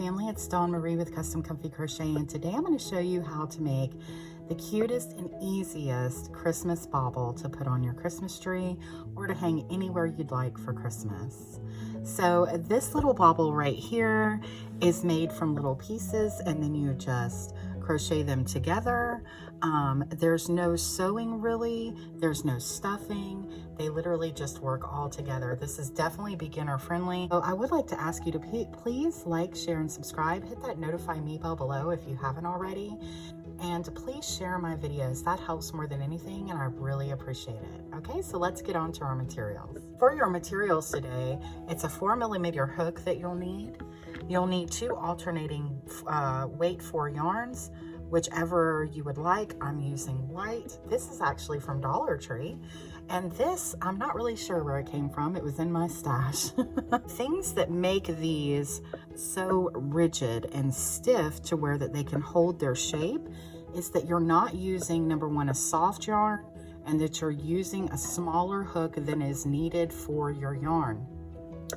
family, it's Dawn Marie with Custom Comfy Crochet, and today I'm going to show you how to make the cutest and easiest Christmas bauble to put on your Christmas tree or to hang anywhere you'd like for Christmas. So this little bauble right here is made from little pieces, and then you just crochet them together. There's no sewing really, there's no stuffing, they literally just work all together. This is definitely beginner friendly. So I would like to ask you to please like, share, and subscribe. Hit that notify me bell below if you haven't already, and please share my videos. That helps more than anything, and I really appreciate it. Okay, so let's get on to our materials. For your materials today, it's a 4mm hook that you'll need. You'll need 2 alternating weight 4 yarns, whichever you would like. I'm using white. This is actually from Dollar Tree. And this, I'm not really sure where it came from. It was in my stash. Things that make these so rigid and stiff to where that they can hold their shape is that you're not using, number one, a soft yarn, and that you're using a smaller hook than is needed for your yarn.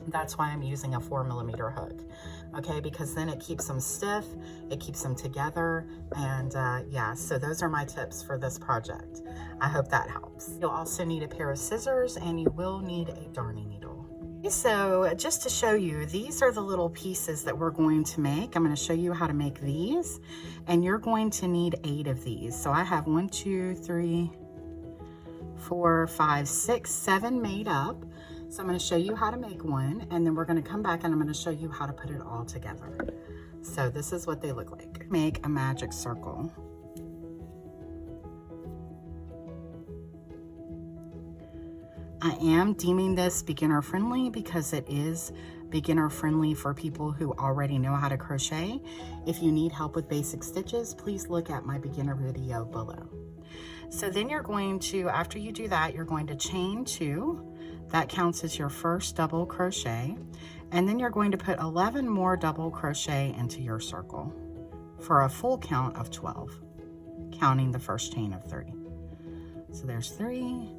That's why I'm using a 4mm hook, okay, because then it keeps them stiff, it keeps them together, and yeah, so those are my tips for this project. I hope that helps. You'll also need a pair of scissors, and you will need a darning needle. So just to show you, these are the little pieces that we're going to make. I'm going to show you how to make these, and you're going to need 8 of these. So I have 1, 2, 3, 4, 5, 6, 7 made up. So I'm going to show you how to make one, and then we're going to come back and I'm going to show you how to put it all together. So this is what they look like. Make a magic circle. I am deeming this beginner friendly because it is beginner friendly for people who already know how to crochet. If you need help with basic stitches, please look at my beginner video below. So then you're going to, after you do that, you're going to chain 2. That counts as your first double crochet, and then you're going to put 11 more double crochet into your circle for a full count of 12, counting the first chain of 3. So there's 3,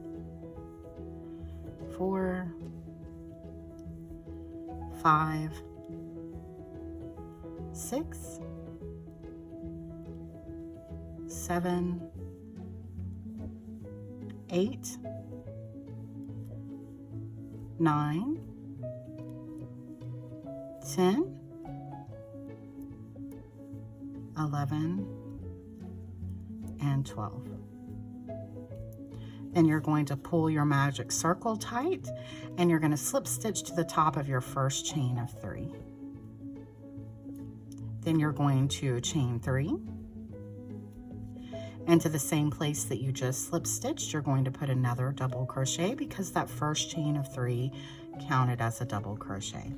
4, 5, 6, 7, 8, 9, 10, 11, and 12. Then you're going to pull your magic circle tight, and you're going to slip stitch to the top of your first chain of 3. Then you're going to chain 3. And to the same place that you just slip stitched, you're going to put another double crochet because that first chain of 3 counted as a double crochet.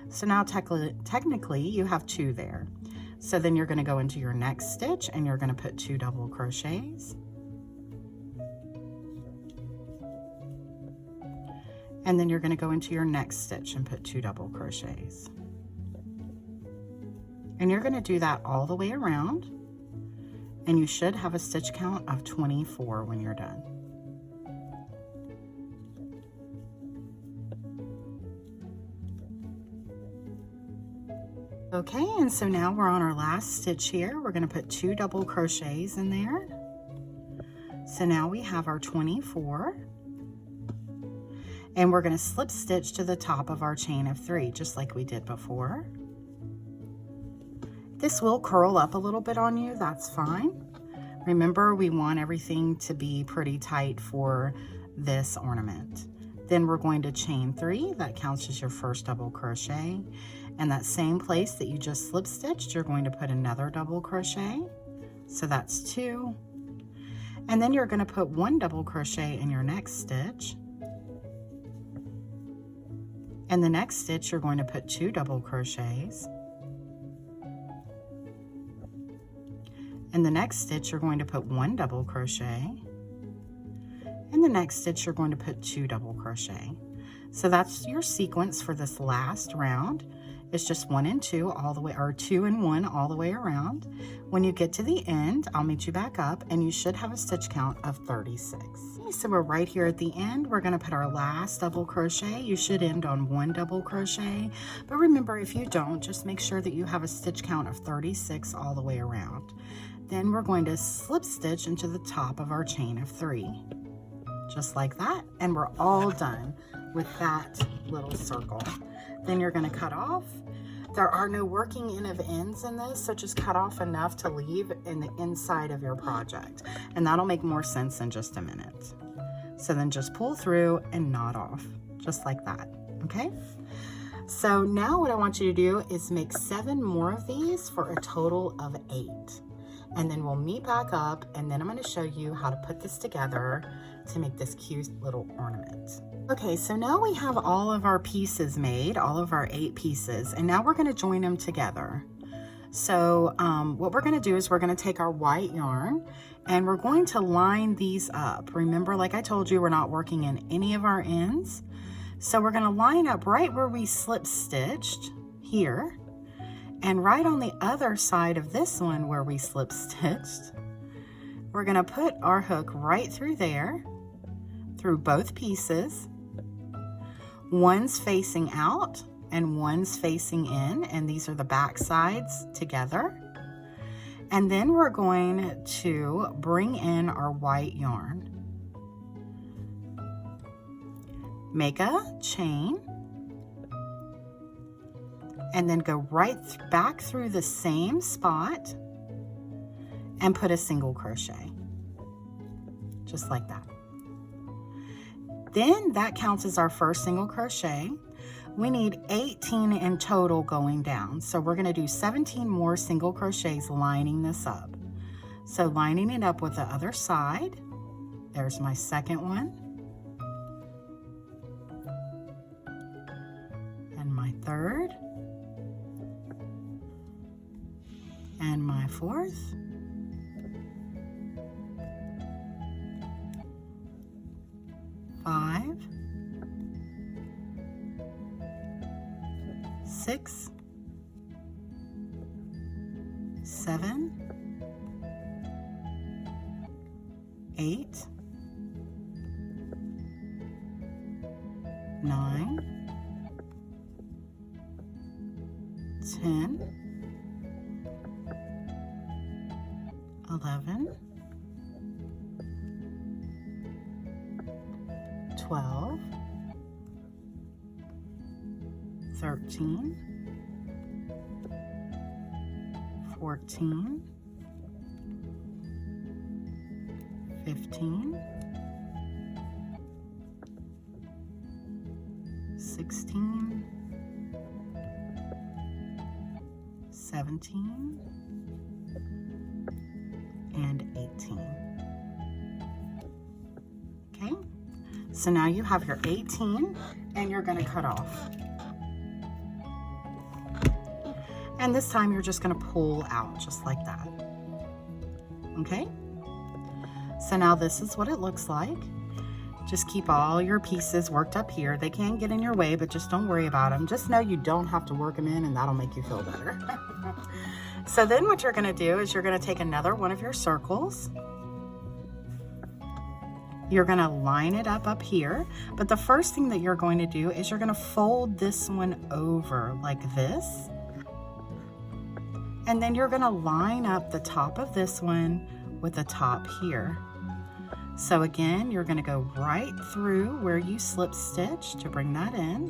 So now technically you have 2 there. So then you're going to go into your next stitch and you're going to put 2 double crochets. And then you're going to go into your next stitch and put 2 double crochets. And you're going to do that all the way around. And you should have a stitch count of 24 when you're done. Okay, and so now we're on our last stitch here. We're going to put 2 double crochets in there. So now we have our 24. And we're going to slip stitch to the top of our chain of 3, just like we did before. This will curl up a little bit on you, that's fine. Remember, we want everything to be pretty tight for this ornament. Then we're going to chain 3, that counts as your first double crochet. And that same place that you just slip stitched, you're going to put another double crochet. So that's 2. And then you're going to put 1 double crochet in your next stitch. And the next stitch, you're going to put 2 double crochets. In the next stitch, you're going to put 1 double crochet. In the next stitch, you're going to put 2 double crochet. So that's your sequence for this last round. It's just 1 and 2 all the way, or 2 and 1 all the way around. When you get to the end, I'll meet you back up and you should have a stitch count of 36. So we're right here at the end. We're going to put our last double crochet. You should end on 1 double crochet, but remember, if you don't, just make sure that you have a stitch count of 36 all the way around. Then we're going to slip stitch into the top of our chain of 3, just like that, and we're all done with that little circle. Then you're going to cut off. There are no working in of ends in this, so just cut off enough to leave in the inside of your project, and that'll make more sense in just a minute. So then just pull through and knot off, just like that, okay? So now what I want you to do is make 7 more of these for a total of 8. And then we'll meet back up, and then I'm going to show you how to put this together to make this cute little ornament. Okay, so now we have all of our pieces made, all of our 8 pieces, and now we're going to join them together. So what we're going to do is we're going to take our white yarn and we're going to line these up. Remember, like I told you, we're not working in any of our ends. So we're going to line up right where we slip stitched here, and right on the other side of this one where we slip stitched, we're going to put our hook right through there, through both pieces. One's facing out and one's facing in, and these are the back sides together. And then we're going to bring in our white yarn, make a chain, and then go right back through the same spot and put a single crochet, just like that. Then that counts as our first single crochet. We need 18 in total going down, so we're going to do 17 more single crochets lining this up. So lining it up with the other side, there's my second one, and my third, and my fourth, five, 6, 7, 8, 9, 10, 11, 12, 13, 14, 15, 16, 17, and 18. Okay, so now you have your 18 and you're going to cut off. And this time you're just going to pull out just like that. Okay, so now this is what it looks like. Just keep all your pieces worked up here. They can get in your way, but just don't worry about them. Just know you don't have to work them in, and that'll make you feel better. So then what you're going to do is you're going to take another one of your circles. You're going to line it up here, but the first thing that you're going to do is you're going to fold this one over like this. And then you're going to line up the top of this one with the top here. So again, you're going to go right through where you slip stitch to bring that in,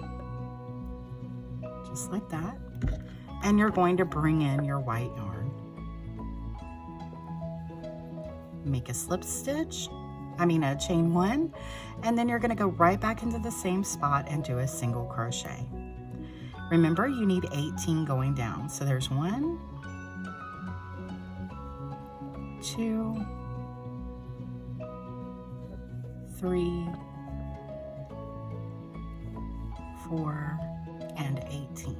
just like that. And you're going to bring in your white yarn. Make a slip stitch, a chain 1, and then you're going to go right back into the same spot and do a single crochet. Remember, you need 18 going down. So there's 1, 2, 3, 4, and 18.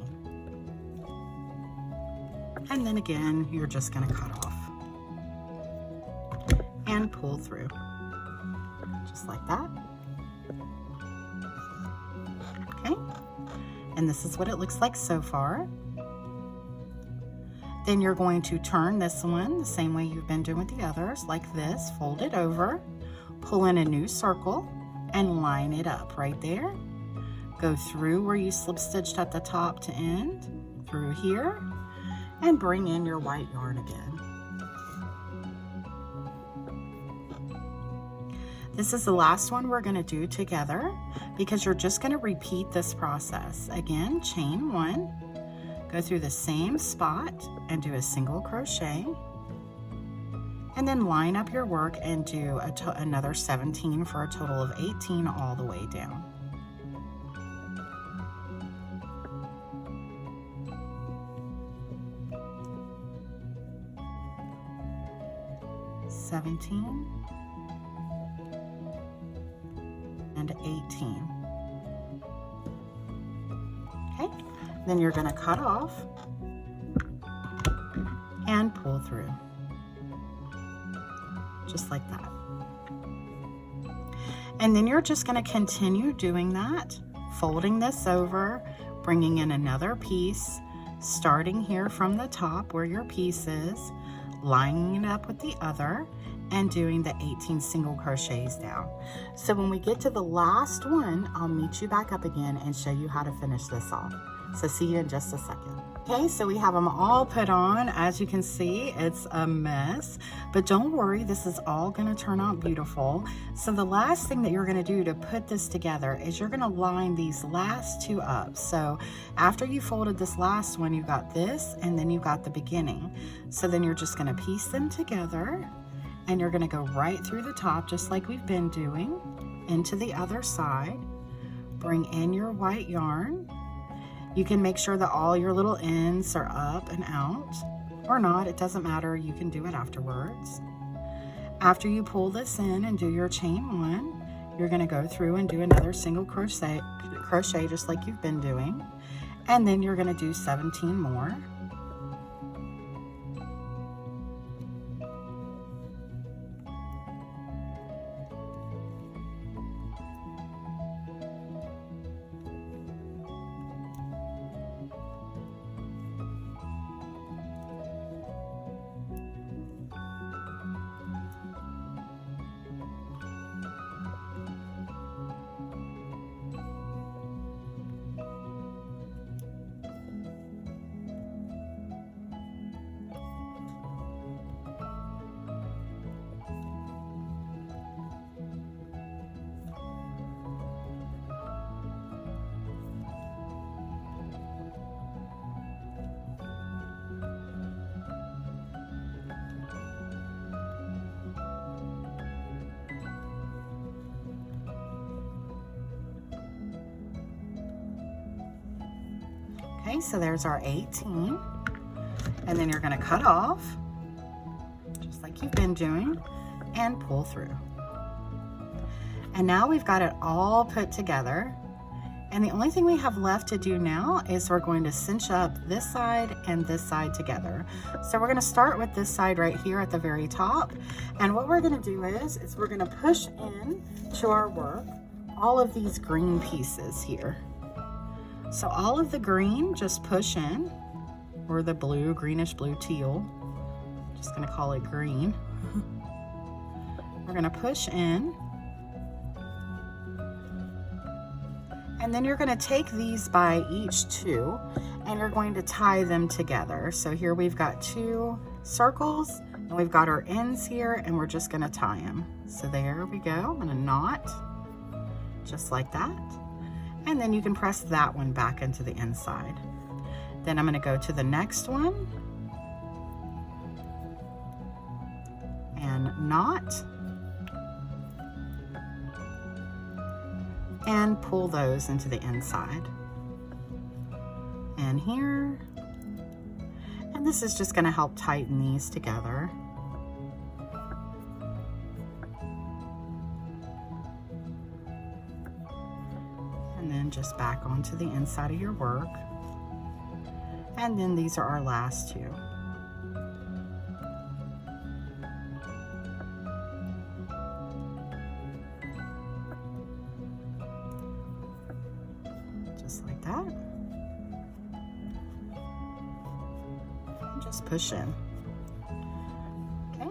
And then again, you're just going to cut off and pull through, just like that. Okay, And this is what it looks like so far. Then you're going to turn this one the same way you've been doing with the others, like this. Fold it over, pull in a new circle, and line it up right there. Go through where you slip stitched at the top to end, through here, and bring in your white yarn again. This is the last one we're going to do together because you're just going to repeat this process. Again, chain 1, go through the same spot and do a single crochet, and then line up your work and do another 17 for a total of 18 all the way down. And 18. Okay, then you're going to cut off and pull through, just like that. And then you're just going to continue doing that, folding this over, bringing in another piece, starting here from the top where your piece is, lining it up with the other, and doing the 18 single crochets down. So when we get to the last one, I'll meet you back up again and show you how to finish this off. So see you in just a second. Okay, so we have them all put on. As you can see, it's a mess, but don't worry, this is all gonna turn out beautiful. So the last thing that you're gonna do to put this together is you're gonna line these last two up. So after you folded this last one, you got this, and then you got the beginning. So then you're just gonna piece them together, and you're gonna go right through the top, just like we've been doing, into the other side. Bring in your white yarn. You can make sure that all your little ends are up and out, or not, it doesn't matter, you can do it afterwards. After you pull this in and do your chain 1, you're gonna go through and do another single crochet just like you've been doing, and then you're gonna do 17 more. Okay, so there's our 18, and then you're going to cut off, just like you've been doing, and pull through. And now we've got it all put together, and the only thing we have left to do now is we're going to cinch up this side and this side together. So we're going to start with this side right here at the very top, and what we're going to do is we're going to push in to our work all of these green pieces here. So all of the green, just push in, or the blue, greenish blue, teal. Just gonna call it green. We're gonna push in. And then you're gonna take these by each two, and you're going to tie them together. So here we've got 2 circles, and we've got our ends here, and we're just gonna tie them. So there we go, I'm gonna knot, just like that. And then you can press that one back into the inside. Then I'm going to go to the next one and knot, and pull those into the inside. And here, and this is just going to help tighten these together. And then just back onto the inside of your work. And then these are our last 2. Just like that. just push in. Okay,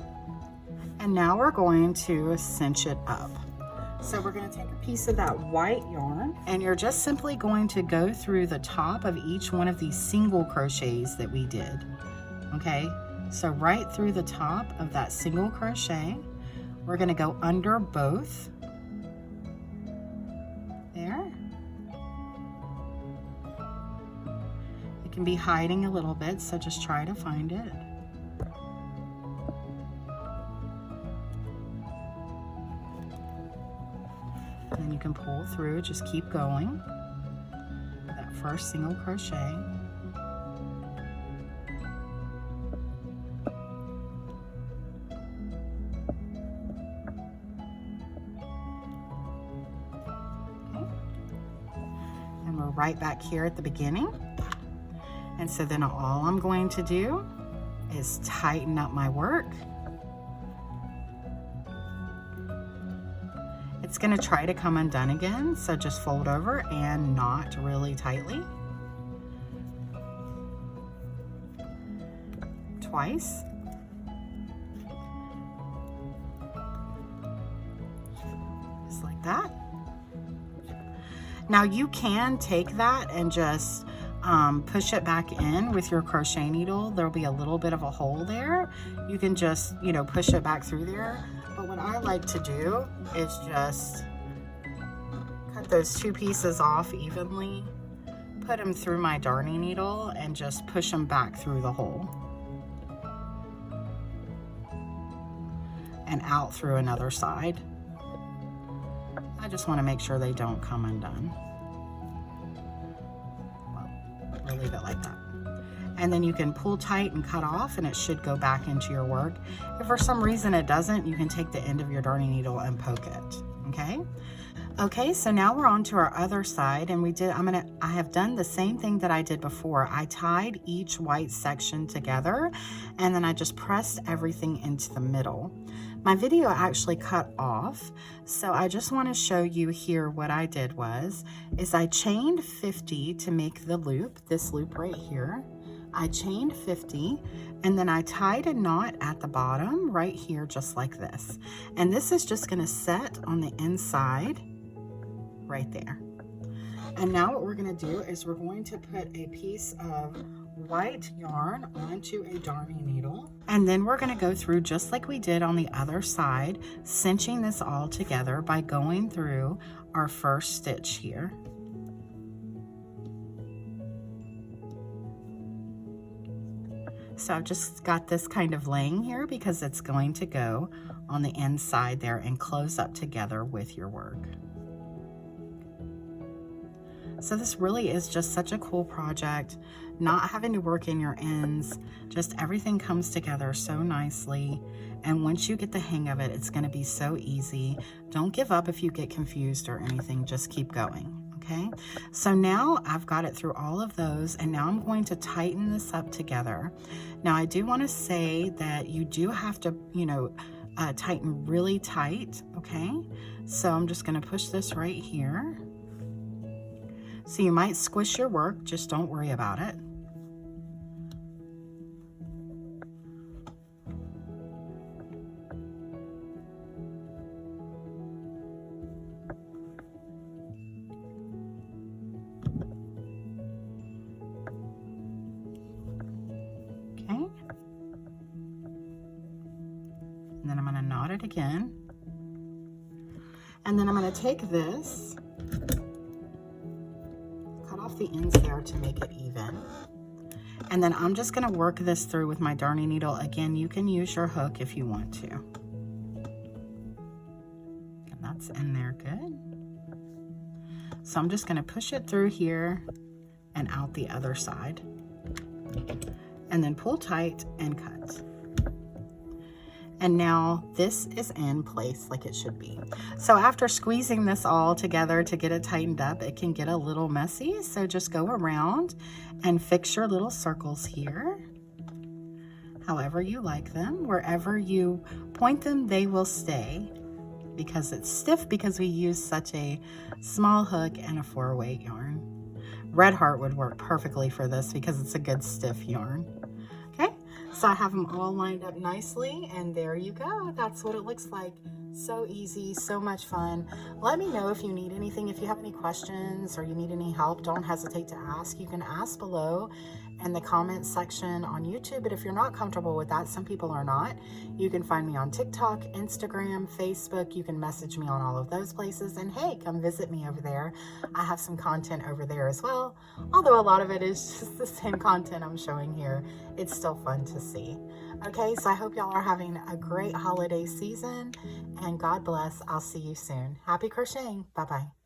and now we're going to cinch it up. So we're going to take a piece of that white yarn, and you're just simply going to go through the top of each one of these single crochets that we did. Okay, so right through the top of that single crochet, we're going to go under both. There. It can be hiding a little bit, so just try to find it. And then you can pull through, just keep going. That first single crochet. Okay. And we're right back here at the beginning. And so then all I'm going to do is tighten up my work. It's going to try to come undone again, so just fold over and knot really tightly. Twice. Just like that. Now you can take that and just push it back in with your crochet needle. There'll be a little bit of a hole there. You can just, you know, push it back through there. But what I like to do is just cut those two pieces off evenly, put them through my darning needle, and just push them back through the hole. And out through another side. I just want to make sure they don't come undone. Well, we'll leave it like that. And then you can pull tight and cut off, and it should go back into your work. If for some reason it doesn't, you can take the end of your darning needle and poke it, okay? Okay, so now we're on to our other side, and I have done the same thing that I did before. I tied each white section together, and then I just pressed everything into the middle. My video actually cut off, so I just want to show you here what I did is I chained 50 to make the loop, this loop right here. I chained 50, and then I tied a knot at the bottom right here, just like this. And this is just going to set on the inside right there. And now what we're going to do is we're going to put a piece of white yarn onto a darning needle, and then we're going to go through just like we did on the other side, cinching this all together by going through our first stitch here. So I've just got this kind of laying here because it's going to go on the inside there and close up together with your work. So this really is just such a cool project, not having to work in your ends, just everything comes together so nicely. And once you get the hang of it, it's going to be so easy. Don't give up if you get confused or anything, just keep going. Okay, so now I've got it through all of those, and now I'm going to tighten this up together. Now I do want to say that you do have to, you know, tighten really tight, okay? So I'm just going to push this right here. So you might squish your work, just don't worry about it. And then I'm going to knot it again. And then I'm going to take this, cut off the ends there to make it even. And then I'm just going to work this through with my darning needle. Again, you can use your hook if you want to. And that's in there good. So I'm just going to push it through here and out the other side. And then pull tight and cut. And now this is in place like it should be. So after squeezing this all together to get it tightened up, it can get a little messy. So just go around and fix your little circles here. However you like them. Wherever you point them, they will stay because it's stiff because we use such a small hook and a 4-weight yarn. Red Heart would work perfectly for this because it's a good stiff yarn. Okay, So I have them all lined up nicely, and there you go. That's what it looks like. So easy, so much fun. Let me know if you need anything. If you have any questions or you need any help, don't hesitate to ask. You can ask below in the comments section on YouTube, but if you're not comfortable with that, some people are not, you can find me on TikTok, Instagram, Facebook. You can message me on all of those places, and hey, come visit me over there. I have some content over there as well, although a lot of it is just the same content I'm showing here. It's still fun to see. Okay, so I hope y'all are having a great holiday season, and God bless. I'll see you soon. Happy crocheting. Bye-bye.